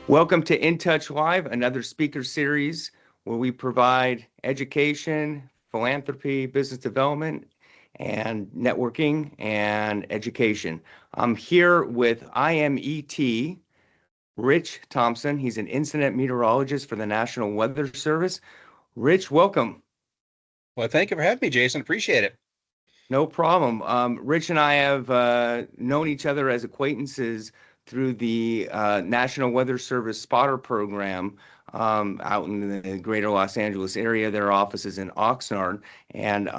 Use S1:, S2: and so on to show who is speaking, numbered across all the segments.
S1: Welcome to InTouch Live, another speaker series where we provide education, philanthropy, business development, and networking and education. I'm here with IMET, Rich Thompson. He's an incident meteorologist for the National Weather Service. Rich, welcome.
S2: Well, thank you for having me, Jason. Appreciate it.
S1: No problem. Rich and I have known each other as acquaintances through the National Weather Service spotter program out in the greater Los Angeles area. Their office is in Oxnard. And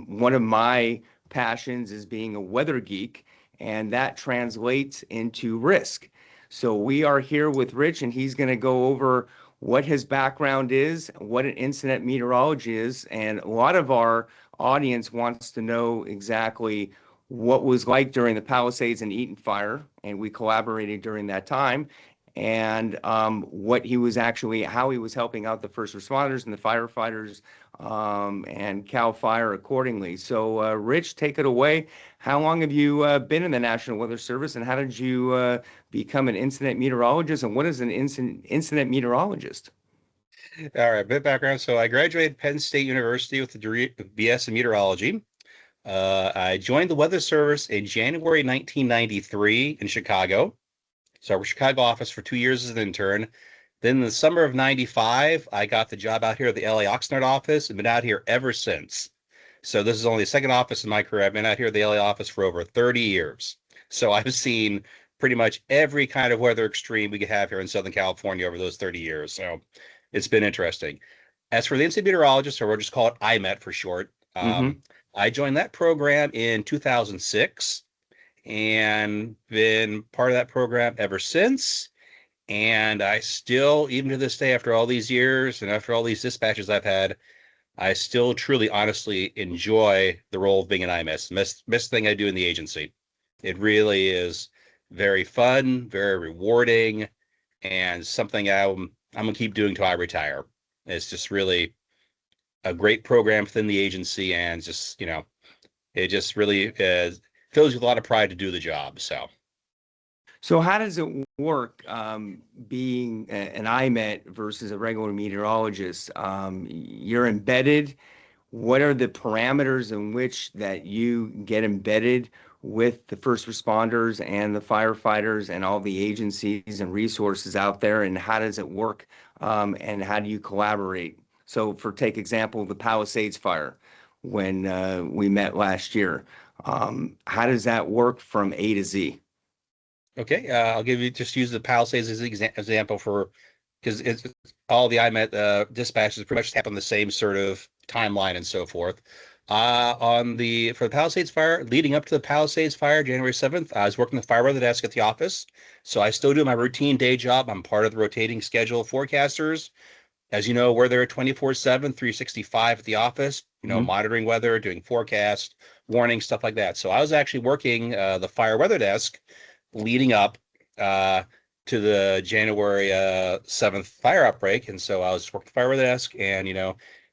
S1: one of my passions is being a weather geek, and that translates into risk. So we are here with Rich, and he's going to go over what his background is, what an incident meteorology is, and a lot of our audience wants to know exactly what was like during the Palisades and Eaton fire, and we collaborated during that time, and what he was actually, how he was helping out the first responders and the firefighters and CAL FIRE accordingly. So, Rich, take it away. How long have you been in the National Weather Service, and how did you become an incident meteorologist, and what is an incident meteorologist?
S2: All right, bit background. So I graduated Penn State University with a degree of BS in meteorology. I joined the Weather Service in January 1993 in Chicago. So I was Chicago office for 2 years as an intern. Then in the summer of 95, I got the job out here at the LA Oxnard office and been out here ever since. So this is only the second office in my career. I've been out here at the LA office for over 30 years. So I've seen pretty much every kind of weather extreme we could have here in Southern California over those 30 years. So it's been interesting. As for the incident meteorologist, or we'll just call it IMET for short, I joined that program in 2006 and been part of that program ever since. And I still, even to this day, after all these years and after all these dispatches I've had, I still truly, honestly enjoy the role of being an IMET. Best thing I do in the agency. It really is very fun, very rewarding, and something I'm going to keep doing till I retire. It's just really a great program within the agency, and just, it just really fills you with a lot of pride to do the job.
S1: So how does it work being an IMET versus a regular meteorologist? You're embedded. What are the parameters in which that you get embedded with the first responders and the firefighters and all the agencies and resources out there, and how does it work, and how do you collaborate? So take example, the Palisades Fire, when we met last year, how does that work from A to Z?
S2: Okay, I'll just use the Palisades as an example because it's all the IMET dispatches pretty much happen the same sort of timeline and so forth. For the Palisades Fire, leading up to the Palisades Fire, January 7th, I was working the fire weather desk at the office. So I still do my routine day job. I'm part of the rotating schedule of forecasters. As you know, we're there 24/7, 365 at the office, monitoring weather, doing forecast, warning, stuff like that. So I was actually working the fire weather desk leading up to the January 7th fire outbreak. And so I was working the fire weather desk and,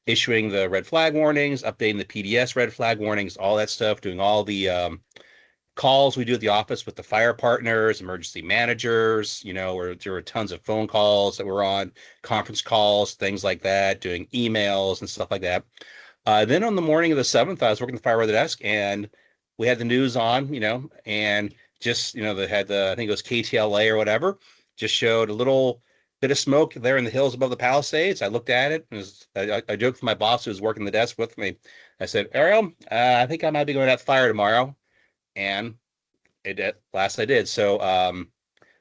S2: issuing the red flag warnings, updating the PDS red flag warnings, all that stuff, doing all the calls we do at the office with the fire partners, emergency managers, where there were tons of phone calls that were on, conference calls, things like that, doing emails and stuff like that. Then on the morning of the 7th, I was working the fire weather desk, and we had the news on, and just, they had I think it was KTLA or whatever, just showed a little bit of smoke there in the hills above the Palisades. I looked at it, and I joked with my boss who was working the desk with me. I said, Ariel, I think I might be going to that fire tomorrow. And at last I did. So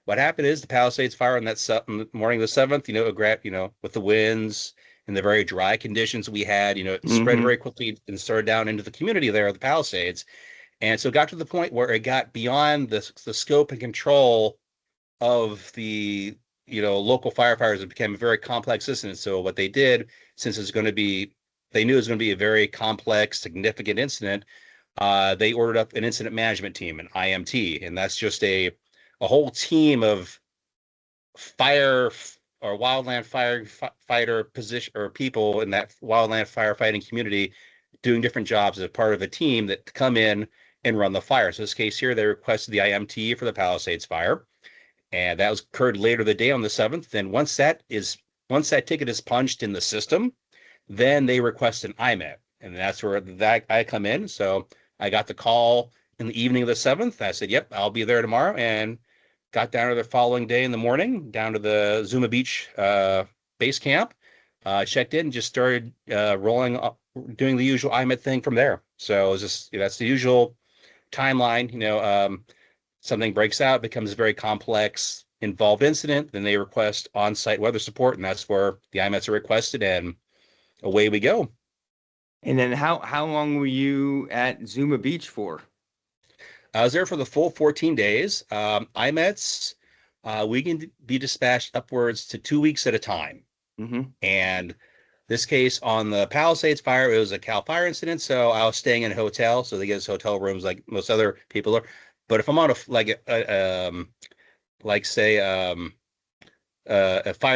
S2: what happened is the Palisades Fire on the morning of the 7th, with the winds and the very dry conditions we had, it spread very quickly and started down into the community there of the Palisades. And so it got to the point where it got beyond the scope and control of the local firefighters. It became a very complex incident. So what they did, since they knew it was going to be a very complex, significant incident, they ordered up an incident management team, an IMT, and that's just a whole team of fire or wildland firefighter position or people in that wildland firefighting community doing different jobs as part of a team that come in and run the fire. So in this case here, they requested the IMT for the Palisades Fire. And that was occurred later the day on the 7th. Then once that ticket is punched in the system, then they request an IMET, and that's where that I come in. So I got the call in the evening of the 7th. I said, "Yep, I'll be there tomorrow," and got down to the following day in the morning, down to the Zuma Beach base camp. Checked in, and just started rolling up, doing the usual IMET thing from there. So it was just, that's the usual timeline. Something breaks out, becomes a very complex, involved incident, then they request on-site weather support, and that's where the IMETs are requested, and away we go.
S1: And then how long were you at Zuma Beach for?
S2: I was there for the full 14 days. IMETs, we can be dispatched upwards to 2 weeks at a time.
S1: Mm-hmm.
S2: And this case on the Palisades Fire, it was a Cal Fire incident, so I was staying in a hotel, so they get us hotel rooms like most other people are. But if I'm on a fire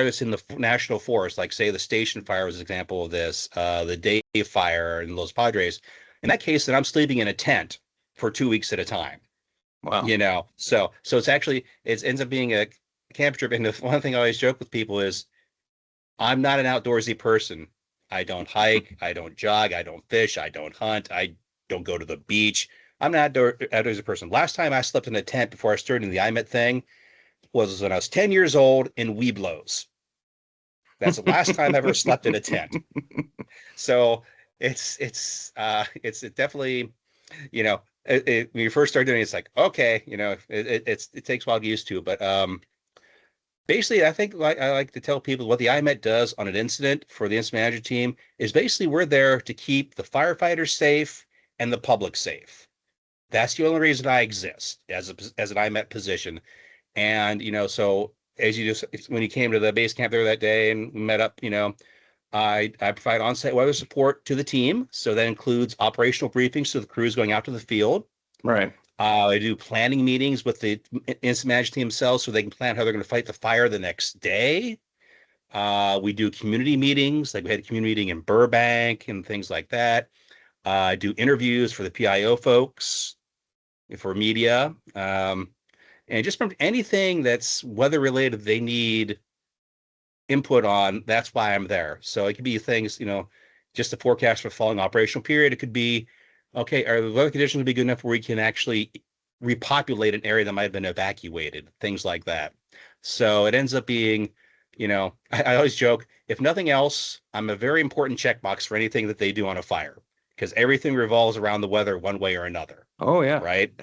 S2: that's in the national forest, like say the Station Fire was an example of this, the Day Fire in Los Padres, in that case, then I'm sleeping in a tent for 2 weeks at a time.
S1: Wow.
S2: So it's actually, it ends up being a camp trip. And the one thing I always joke with people is, I'm not an outdoorsy person. I don't hike, I don't jog, I don't fish, I don't hunt, I don't go to the beach. I'm not outdoorsy person. Last time I slept in a tent before I started the IMET thing was when I was 10 years old in Weeblos. That's the last time I ever slept in a tent. So it's definitely, when you first start doing it, it's like, okay, it takes a while to get used to, but basically, I think I like to tell people what the IMET does on an incident for the incident management team is basically we're there to keep the firefighters safe and the public safe. That's the only reason I exist as an IMET position. And, so as you just, when you came to the base camp there that day and we met up, I provide on-site weather support to the team. So that includes operational briefings to the crews going out to the field.
S1: Right.
S2: I do planning meetings with the incident management team themselves so they can plan how they're going to fight the fire the next day. We do community meetings, like we had a community meeting in Burbank and things like that. I do interviews for the PIO folks, for media, and just from anything that's weather related they need input on. That's why I'm there. So it could be things, just a forecast for the following operational period. It could be, okay, are the weather conditions going to be good enough where we can actually repopulate an area that might have been evacuated, things like that. So it ends up being, I always joke, if nothing else, I'm a very important checkbox for anything that they do on a fire, because everything revolves around the weather one way or another.
S1: Oh yeah.
S2: Right.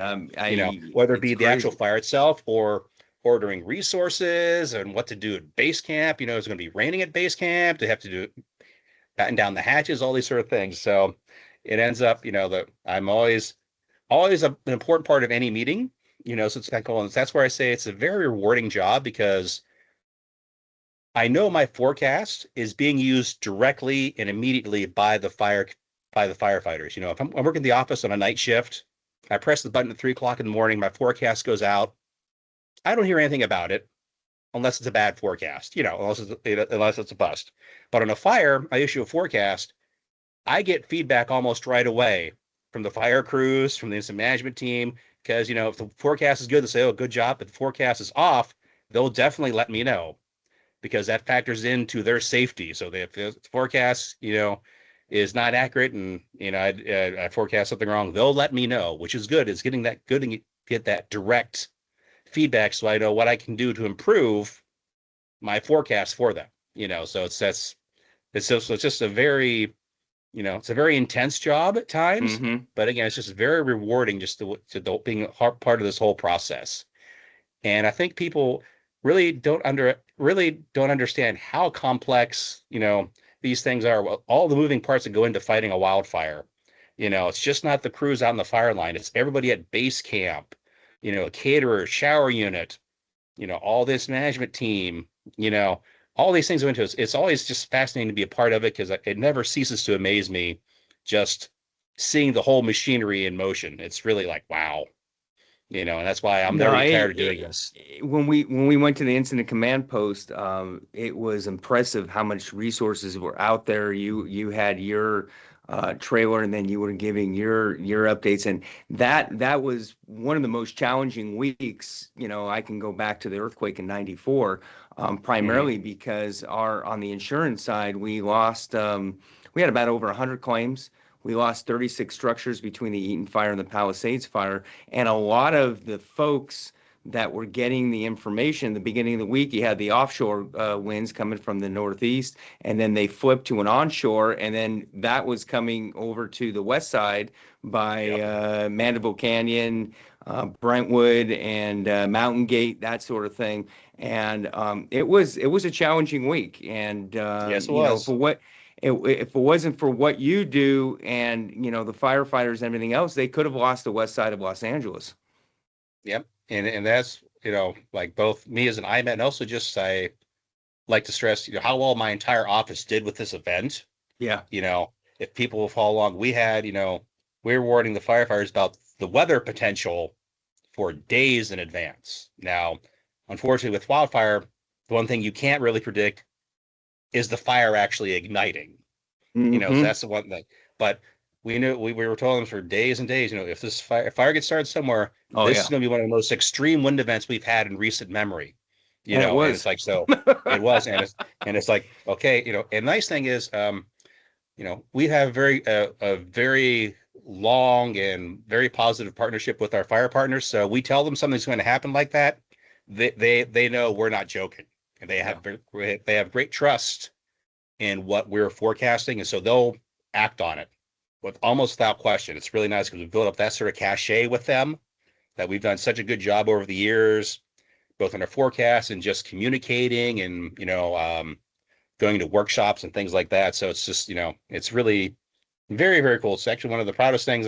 S2: Whether it be the actual fire itself or ordering resources and what to do at base camp. It's going to be raining at base camp. They have to batten down the hatches, all these sort of things. So it ends up, that I'm always an important part of any meeting, so it's kind of cool. And that's where I say it's a very rewarding job, because I know my forecast is being used directly and immediately by the firefighters. If I'm working in the office on a night shift, I press the button at 3:00 in the morning, my forecast goes out. I don't hear anything about it unless it's a bad forecast, unless it's a bust. But on a fire, I issue a forecast. I get feedback almost right away from the fire crews, from the incident management team, because, if the forecast is good, they say, oh, good job. If the forecast is off, they'll definitely let me know, because that factors into their safety. So if the forecast, is not accurate and, I forecast something wrong, they'll let me know, which is good. It's getting that good and get that direct feedback so I know what I can do to improve my forecast for them. So it's just a very, it's a very intense job at times, but again, it's just very rewarding just to being a part of this whole process. And I think people really don't understand how complex, these things are. All the moving parts that go into fighting a wildfire. It's just not the crews out in the fire line. It's everybody at base camp, a caterer, shower unit, all this management team, all these things go into it. It's always just fascinating to be a part of it, because it never ceases to amaze me just seeing the whole machinery in motion. It's really like, wow. And that's why I'm very tired of doing this.
S1: When we went to the incident command post, it was impressive how much resources were out there. You had your trailer, and then you were giving your updates, and that was one of the most challenging weeks. I can go back to the earthquake in '94, primarily because on the insurance side, we lost, we had about over 100 claims. We lost 36 structures between the Eaton fire and the Palisades fire, and a lot of the folks that were getting the information. The beginning of the week, you had the offshore winds coming from the northeast, and then they flipped to an onshore, and then that was coming over to the west side by Mandeville Canyon, Brentwood, and Mountain Gate, that sort of thing. And it was a challenging week. And
S2: yes, it was.
S1: If it wasn't for what you do and the firefighters and everything else, they could have lost the west side of Los Angeles.
S2: Yep. And that's, like both me as an IMET, and also just I like to stress, how well my entire office did with this event.
S1: Yeah.
S2: If people will follow along, we had, we were warning the firefighters about the weather potential for days in advance. Now, unfortunately, with wildfire, the one thing you can't really predict is the fire actually igniting. So that's the one thing. But we knew we were telling them for days and days, if this fire gets started somewhere, this is going to be one of the most extreme wind events we've had in recent memory.
S1: It was.
S2: And it's like, so it was, and it's like, okay, and the nice thing is, we have a very long and very positive partnership with our fire partners. So we tell them something's going to happen like that, they know we're not joking, and they have great trust in what we're forecasting, and so they'll act on it with almost without question. It's really nice because we built up that sort of cachet with them, that we've done such a good job over the years, both in our forecasts and just communicating and, going to workshops and things like that. So it's just, it's really very, very cool. It's actually one of the proudest things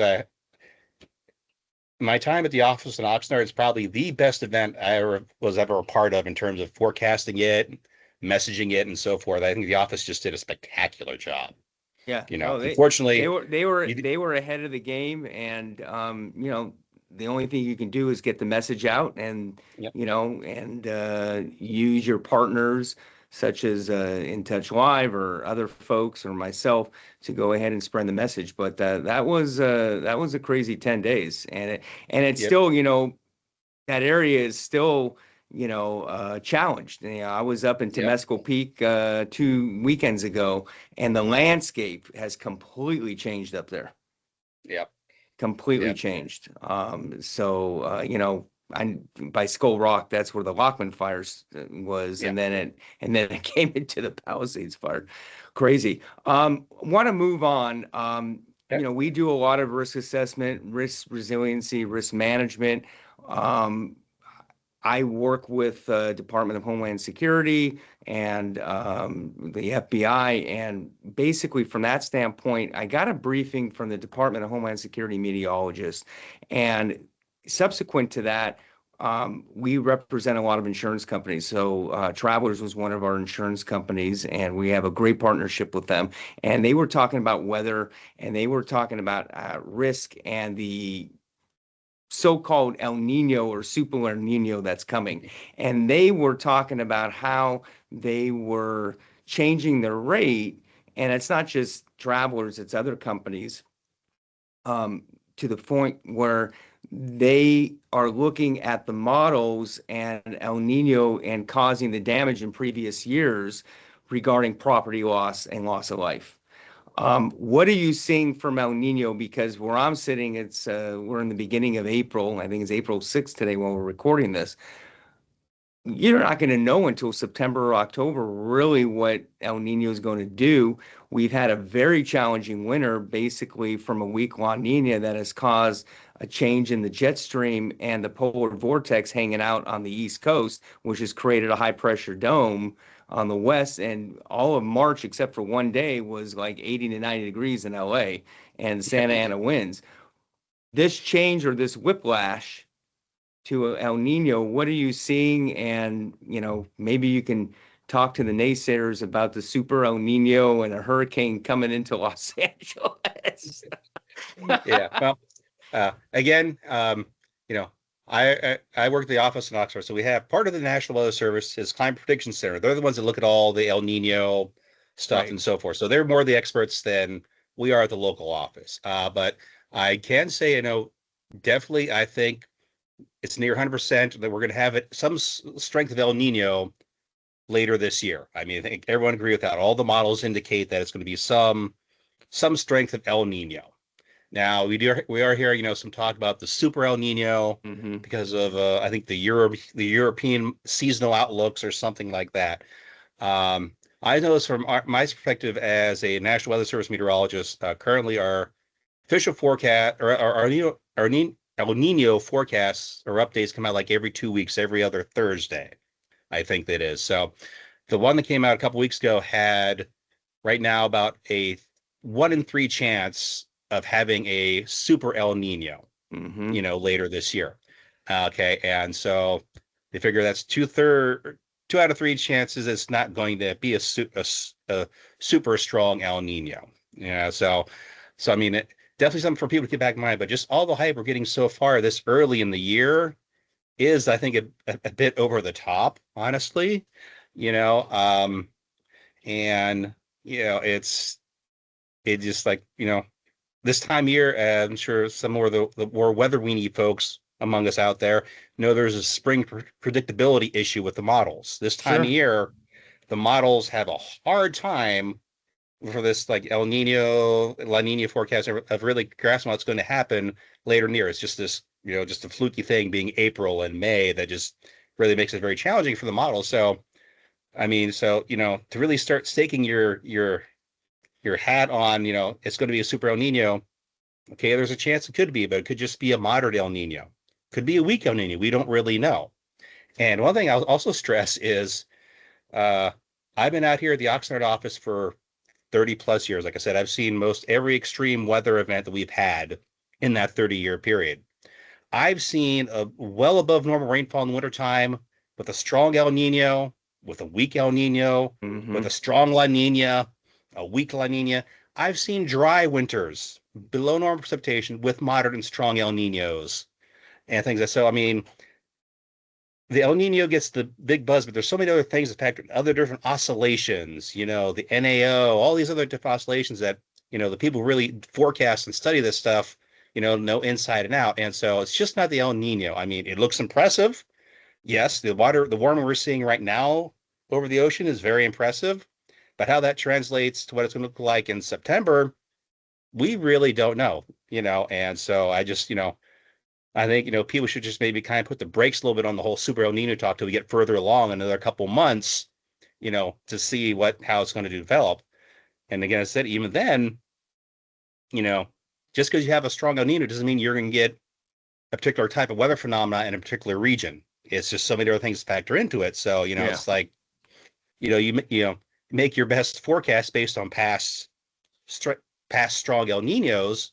S2: my time at the office in Oxnard is probably the best event I was ever a part of in terms of forecasting it, messaging it, and so forth. I think the office just did a spectacular job.
S1: Yeah,
S2: unfortunately,
S1: they were ahead of the game, and the only thing you can do is get the message out, and use your partners such as InTouch Live or other folks or myself to go ahead and spread the message. But that was a crazy 10 days, and it's still that area is still challenged. I was up in Temescal Peak 2 weekends ago, and the landscape has completely changed up there.
S2: Yep.
S1: Completely changed. By Skull Rock, that's where the Lockman fires was, and then it came into the Palisades fire. Crazy. Want to move on. We do a lot of risk assessment, risk resiliency, risk management. I work with the Department of Homeland Security and the FBI, and basically from that standpoint, I got a briefing from the Department of Homeland Security meteorologist, and subsequent to that, we represent a lot of insurance companies. So Travelers was one of our insurance companies, and we have a great partnership with them. And they were talking about weather, and they were talking about risk and the so-called El Niño or Super El Niño that's coming. And they were talking about how they were changing their rate, and it's not just Travelers, it's other companies, to the point where they are looking at the models and El Niño and causing the damage in previous years regarding property loss and loss of life. What are you seeing from El Niño? Because where I'm sitting, it's we're in the beginning of April. I think it's April 6th today when we're recording this. You're not going to know until September or October really what El Niño is going to do. We've had a very challenging winter, basically from a weak La Nina that has caused a change in the jet stream and the polar vortex hanging out on the East Coast, which has created a high pressure dome on the west. And all of March, except for one day, was like 80 to 90 degrees in LA and Santa Ana winds. This change or this whiplash to El Niño, what are you seeing? And, maybe you can talk to the naysayers about the Super El Niño and a hurricane coming into Los Angeles.
S2: Well, again, I work at the office in Oxford, so we have part of the National Weather Service is Climate Prediction Center. They're the ones that look at all the El Niño stuff and so forth. So they're more the experts than we are at the local office. But I can say, definitely, I think it's near 100% that we're going to have some strength of El Nino later this year. I mean, I think everyone agree with that. All the models indicate that it's going to be some strength of El Nino. Now we are hearing some talk about the super El Nino because of I think the European seasonal outlooks or something like that. I know this from my perspective as a National Weather Service meteorologist. Currently, our official forecast or our El Nino forecasts or updates come out like every 2 weeks, every other Thursday. I think that is. So the one that came out a couple weeks ago had right now about a 1 in 3 chance of having a super El Nino, later this year. Okay. And so they figure that's 2 out of 3 chances it's not going to be a super strong El Nino. So I mean, definitely something for people to keep back in mind, but just all the hype we're getting so far this early in the year is, I think, a bit over the top, honestly, and, it just like, this time of year, I'm sure some more of the more weather weenie folks among us out there know there's a spring predictability issue with the models. This time of year, the models have a hard time for this like El Nino, La Nina forecast of really grasping what's going to happen later in the year. It's just this, just a fluky thing being April and May that just really makes it very challenging for the model. So, I mean, to really start staking your hat on, it's going to be a super El Nino. Okay, there's a chance it could be, but it could just be a moderate El Nino. Could be a weak El Nino. We don't really know. And one thing I'll also stress is I've been out here at the Oxnard office for 30 plus years. Like I said, I've seen most every extreme weather event that we've had in that 30-year period. I've seen a well above normal rainfall in the wintertime with a strong El Nino, with a weak El Nino, with a strong La Nina, a weak La Nina. I've seen dry winters below normal precipitation with moderate and strong El Ninos and things like that. So, I mean, the El Nino gets the big buzz, but there's so many other things that factor, other different oscillations, the NAO, all these other different oscillations that, the people really forecast and study this stuff, know inside and out. And so it's just not the El Nino. I mean, it looks impressive. Yes, the warming we're seeing right now over the ocean is very impressive, but how that translates to what it's going to look like in September, we really don't know, and so I just, I think, people should just maybe kind of put the brakes a little bit on the whole super El Nino talk till we get further along another couple months, to see how it's going to develop. And again, I said, even then, just because you have a strong El Nino doesn't mean you're going to get a particular type of weather phenomena in a particular region. It's just so many other things factor into it. So, it's like, you make your best forecast based on past strong El Ninos,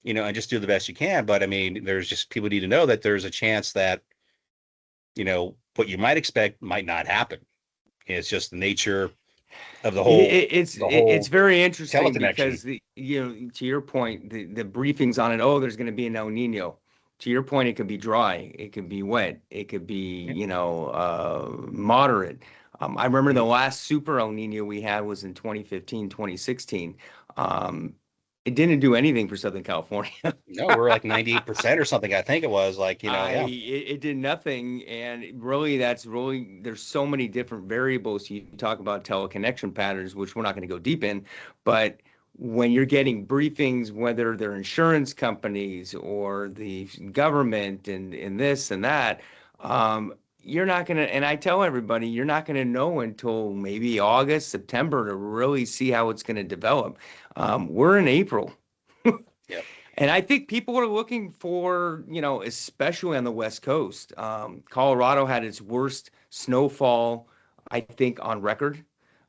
S2: and just do the best you can. But I mean, there's just people need to know that there's a chance that, what you might expect might not happen. It's just the nature of the whole.
S1: It's very interesting because to your point, the briefings on it. Oh, there's going to be an El Nino. To your point, it could be dry, it could be wet, it could be moderate. I remember the last super El Nino we had was in 2015, 2016. It didn't do anything for Southern California.
S2: No, we're like 98% or something. I think it was like,
S1: it did nothing. And really, there's so many different variables. You talk about teleconnection patterns, which we're not going to go deep in, but when you're getting briefings, whether they're insurance companies or the government and this and that, you're not going to, and I tell everybody, you're not going to know until maybe August, September to really see how it's going to develop. We're in April.
S2: Yep.
S1: And I think people are looking for, especially on the West Coast. Colorado had its worst snowfall, I think, on record.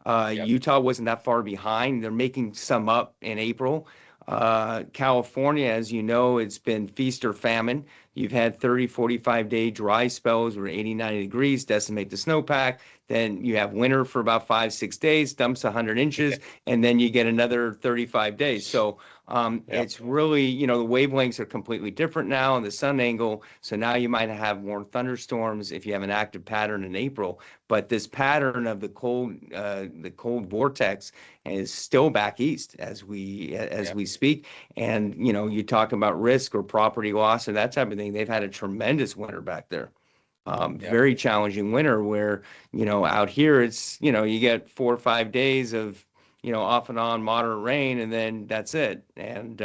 S1: Utah wasn't that far behind. They're making some up in April. California, as you know, it's been feast or famine. You've had 30, 45-day dry spells where 80, 90 degrees decimate the snowpack. Then you have winter for about 5, 6 days, dumps 100 inches, and then you get another 35 days. So it's really, you know, the wavelengths are completely different now and the sun angle. So now you might have more thunderstorms if you have an active pattern in April. But this pattern of the cold vortex is still back east as we speak. And, you know, you talk about risk or property loss and that type of thing. They've had a tremendous winter back there. Very challenging winter where, you know, out here it's, you know, you get 4 or 5 days of, you know, off and on moderate rain, and then that's it. And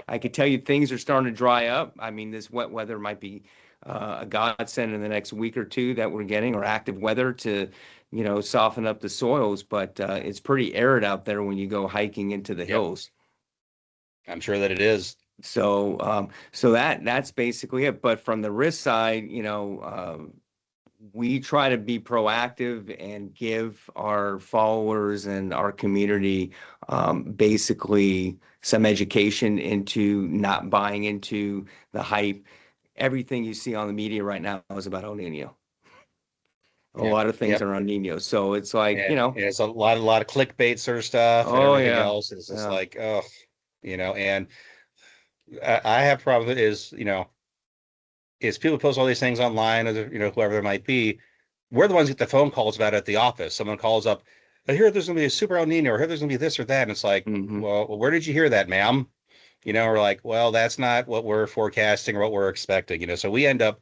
S1: I could tell you things are starting to dry up. I mean, this wet weather might be a godsend in the next week or two that we're getting, or active weather to, you know, soften up the soils. But it's pretty arid out there when you go hiking into the hills.
S2: I'm sure that it is.
S1: So that's basically it. But from the risk side, you know, we try to be proactive and give our followers and our community basically some education into not buying into the hype. Everything you see on the media right now is about El Nino. A lot of things are on Nino. So it's like, you know,
S2: it's a lot of clickbait sort of stuff and everything else. It's just like, oh, you know, and I have problem is, you know, is people post all these things online, or, you know, whoever it might be. We're the ones who get the phone calls about it at the office. Someone calls up, I hear there's going to be a super El Nino, or I hear there's going to be this or that. And it's like, well, where did you hear that, ma'am? You know, we're like, well, that's not what we're forecasting or what we're expecting, you know. So we end up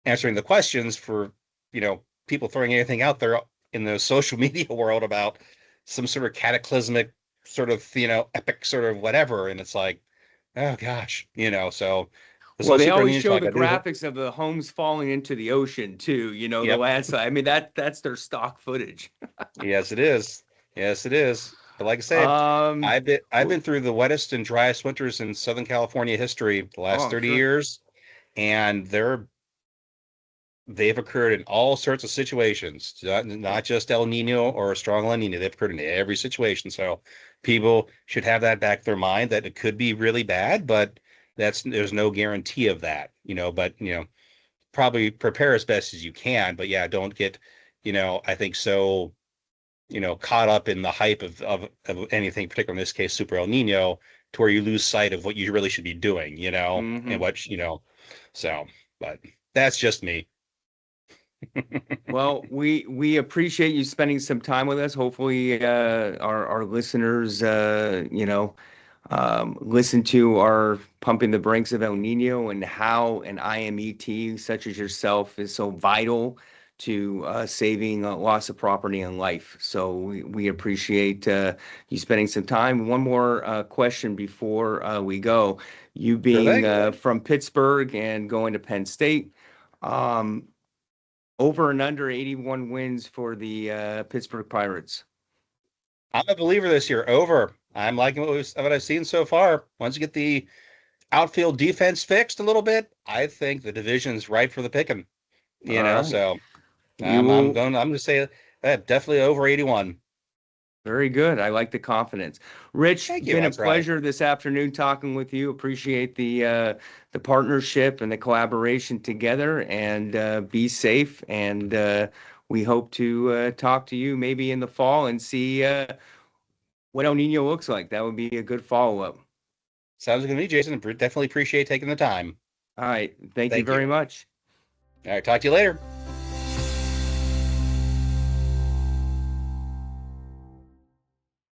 S2: answering the questions for, you know, people throwing anything out there in the social media world about some sort of cataclysmic sort of, you know, epic sort of whatever. And it's like, oh gosh, you know, so.
S1: Well, they always show the graphics of the homes falling into the ocean too, you know, the landslide. I mean, that's their stock footage.
S2: Yes, it is. Yes, it is. But like I said, I've been through the wettest and driest winters in Southern California history the last 30 years, and they've occurred in all sorts of situations, not just El Nino or a strong El Nino. They've occurred in every situation. So people should have that back in their mind that it could be really bad, but there's no guarantee of that, you know, but, you know, probably prepare as best as you can, but yeah, don't get, you know, I think so, you know, caught up in the hype of anything, particularly in this case, Super El Nino, to where you lose sight of what you really should be doing, you know, and what, you know, so, but that's just me.
S1: Well, we appreciate you spending some time with us. Hopefully, our listeners, you know, listen to our Pumping the Brakes of El Nino and how an IMET such as yourself is so vital to saving loss of property and life. So we appreciate you spending some time. One more question before we go. You being from Pittsburgh and going to Penn State, over and under 81 wins for the Pittsburgh Pirates.
S2: I'm a believer this year. Over. I'm liking what I've seen so far. Once you get the outfield defense fixed a little bit, I think the division's right for the picking. You know, so I'm going to say definitely over 81.
S1: Very good. I like the confidence. Rich, it's been a pleasure this afternoon talking with you. Appreciate the partnership and the collaboration together, and be safe. And we hope to talk to you maybe in the fall and see what El Nino looks like. That would be a good follow-up.
S2: Sounds good to me, Jason. Definitely appreciate taking the time.
S1: All right. Thank you very much.
S2: All right. Talk to you later.